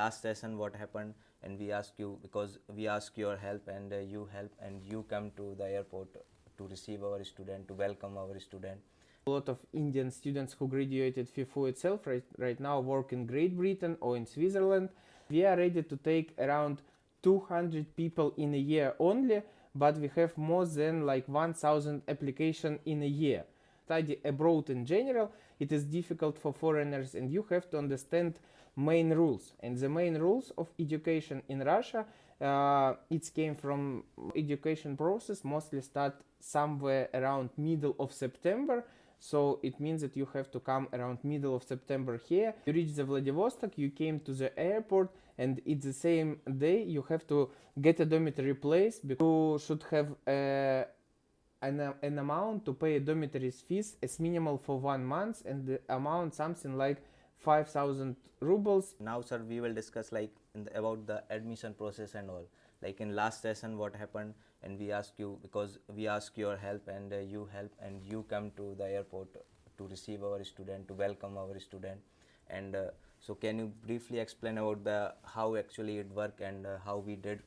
last session what happened, and we ask you, because we ask your help, and you help, and you come to the airport to receive our student, to welcome our student. A lot of Indian students who graduated FIFU itself right now work in Great Britain or in Switzerland. We are ready to take around 200 people in a year only, but we have more than like 1000 applications in a year. Study abroad in general, it is difficult for foreigners, and you have to understand main rules. And the main rules of education in Russia, it came from education process mostly start somewhere around middle of September. So it means that you have to come around middle of September here. You reach the Vladivostok, you came to the airport, and it's the same day you have to get a dormitory place, because you should have an amount to pay a dormitory's fees as minimal for 1 month, and the amount something like 5,000 rubles. Now sir, we will discuss like about the admission process and all. Like in last session what happened, and we ask you, because we ask your help, and you help, and you come to the airport to receive our student, to welcome our student. And so can you briefly explain about the how actually it work, and how we did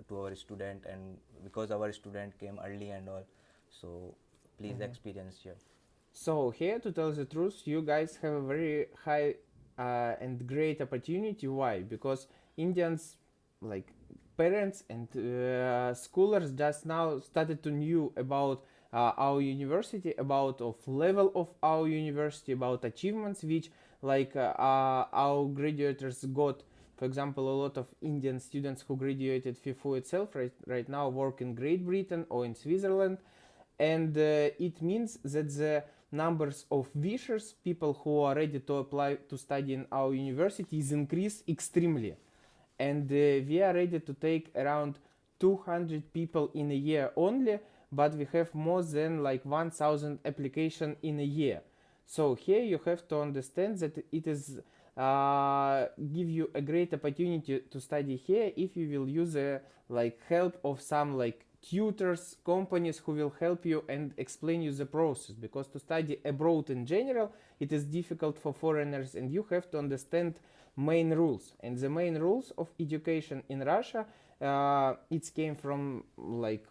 to our student, and because our student came early and all, so please experience here. So here, to tell the truth, you guys have a very high and great opportunity. Why? Because Indians, like parents and scholars, just now started to knew about our university, about of level of our university, about achievements which like our graduates got. For example, a lot of Indian students who graduated FIFU itself right now work in Great Britain or in Switzerland, and it means that the numbers of wishers, people who are ready to apply to study in our university, is increased extremely. And we are ready to take around 200 people in a year only, but we have more than like 1000 applications in a year. So here you have to understand that it is give you a great opportunity to study here if you will use like help of some like tutors, companies who will help you and explain you the process, because to study abroad in general, it is difficult for foreigners, and you have to understand main rules. And the main rules of education in Russia, it came from like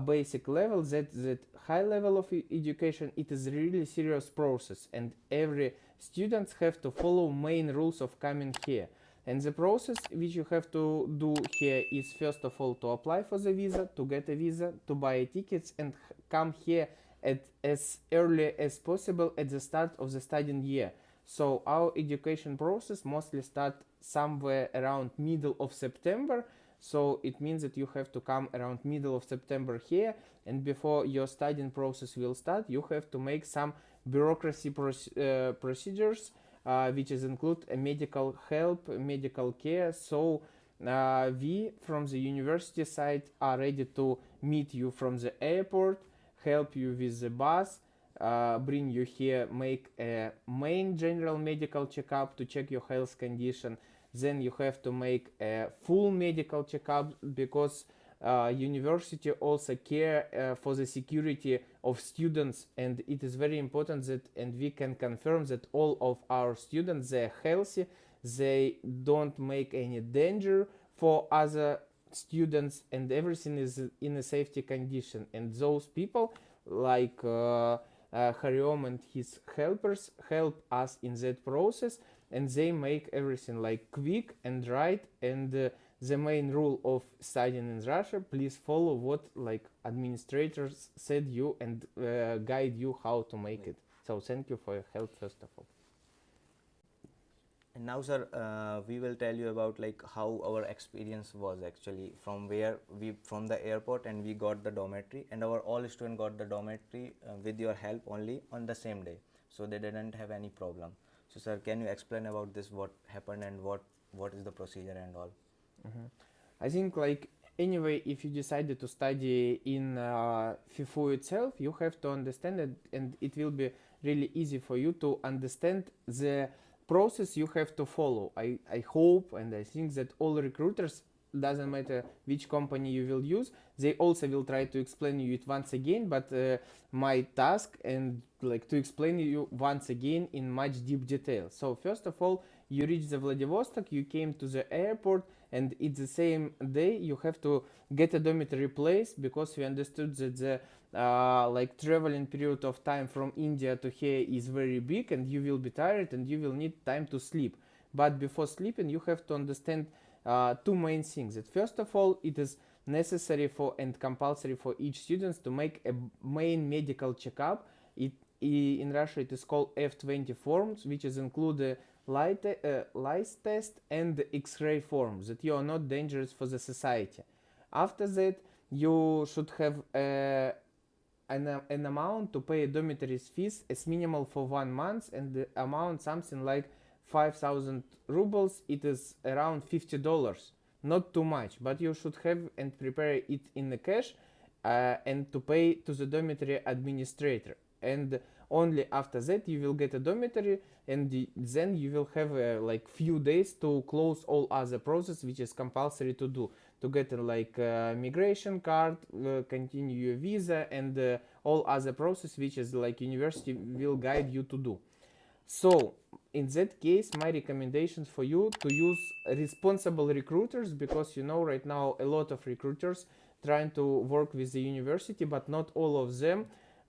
basic level, that high level of education, it is really serious process, and every students have to follow main rules of coming here. And the process which you have to do here is, first of all, to apply for the visa, to get a visa, to buy tickets, and come here at as early as possible at the start of the studying year. So our education process mostly start somewhere around middle of September. So it means that you have to come around middle of September here, and before your studying process will start, you have to make some bureaucracy procedures, which is include a medical help, medical care. So we from the university side are ready to meet you from the airport, help you with the bus, bring you here, make a main general medical checkup to check your health condition. Then you have to make a full medical checkup, because university also care for the security of students, and it is very important that, and we can confirm that all of our students, they are healthy, they don't make any danger for other students, and everything is in a safety condition. And those people like Hariom and his helpers help us in that process, and they make everything like quick and right. And the main rule of studying in Russia, please follow what like administrators said you, and guide you how to make it. So thank you for your help, first of all. And now sir, we will tell you about like how our experience was actually, from where we from the airport, and we got the dormitory, and our all students got the dormitory with your help only on the same day, so they didn't have any problem. So sir, can you explain about this, what happened, and what is the procedure and all? I think like anyway, if you decided to study in FIFU itself, you have to understand it, and it will be really easy for you to understand the process you have to follow. I hope and I think that all recruiters, doesn't matter which company you will use, they also will try to explain you it once again, but my task and like to explain you once again in much deep detail. So first of all, you reach the Vladivostok, you came to the airport, and it's the same day you have to get a dormitory place, because we understood that the like traveling period of time from India to here is very big, and you will be tired and you will need time to sleep. But before sleeping, you have to understand two main things. That first of all, it is necessary for and compulsory for each student to make a main medical checkup. In Russia it is called F20 forms, which is include the lice test and the X-ray forms, that you are not dangerous for the society. After that, you should have an amount to pay dormitories fees as minimal for 1 month, and the amount something like 5,000 rubles. It is around $50, not too much, but you should have and prepare it in the cash, and to pay to the dormitory administrator. And only after that you will get a dormitory, and then you will have like few days to close all other process which is compulsory to do, to get like migration card, continue your visa, and all other process which is like university will guide you to do. So in that case, my recommendations for you to use responsible recruiters, because you know right now a lot of recruiters trying to work with the university, but not all of them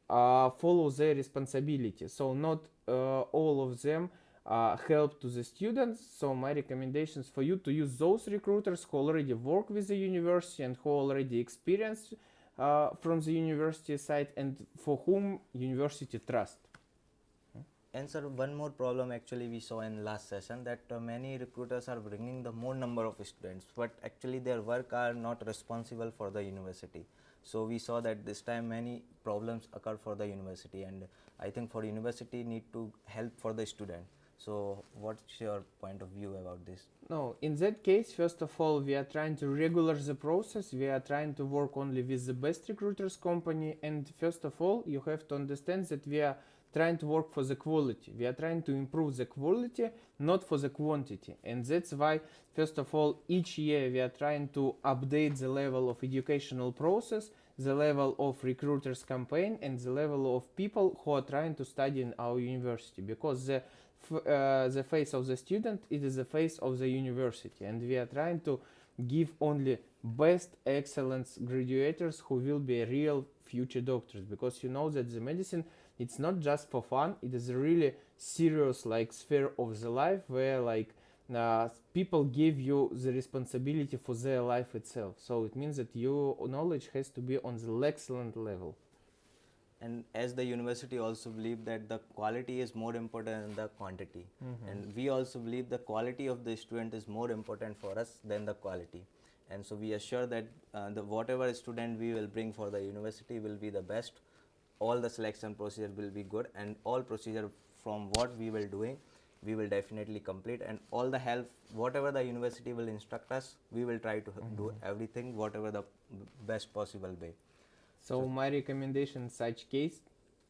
follow their responsibility. So not all of them help to the students. So my recommendations for you to use those recruiters who already work with the university and who already experience from the university side, and for whom university trust. And sir, one more problem actually we saw in last session, that many recruiters are bringing the more number of students, but actually their work are not responsible for the university. So we saw that this time many problems occur for the university, and I think for university need to help for the student. So what's your point of view about this? No, in that case, first of all, we are trying to regular the process. We are trying to work only with the best recruiters company. And first of all, you have to understand that we are trying to work for the quality. We are trying to improve the quality, not for the quantity. And that's why, first of all, each year we are trying to update the level of educational process, the level of recruiters campaign, and the level of people who are trying to study in our university. Because the face of the student, it is the face of the university, and we are trying to give only best excellence graduates who will be real future doctors, because you know that the medicine, it's not just for fun, it is a really serious like sphere of the life, where like people give you the responsibility for their life itself. So it means that your knowledge has to be on the excellent level. And as the university also believe that the quality is more important than the quantity, and we also believe the quality of the student is more important for us than the quality. And so we assure that the whatever student we will bring for the university will be the best, all the selection procedure will be good, and all procedure from what we will doing we will definitely complete, and all the help whatever the university will instruct us, we will try to do everything whatever the best possible way. So my recommendation in such case,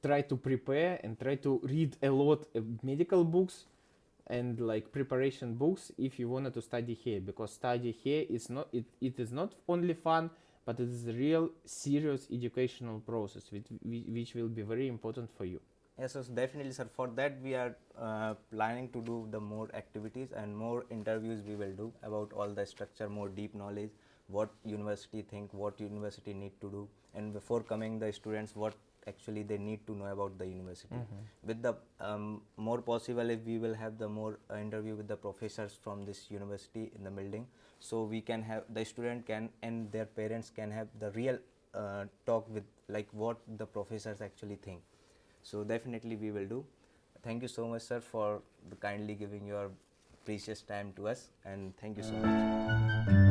try to prepare and try to read a lot of medical books and like preparation books if you wanted to study here, because study here is not it is not only fun, but it is a real serious educational process which will be very important for you. Yes, so definitely, sir. For that, we are planning to do the more activities and more interviews we will do about all the structure, more deep knowledge, what university think, what university need to do, and before coming the students, what actually they need to know about the university. With the more possible, if we will have the more interview with the professors from this university in the building, so we can have the student can and their parents can have the real talk with like what the professors actually think. So definitely we will do. Thank you so much, sir, for kindly giving your precious time to us, and thank you so much.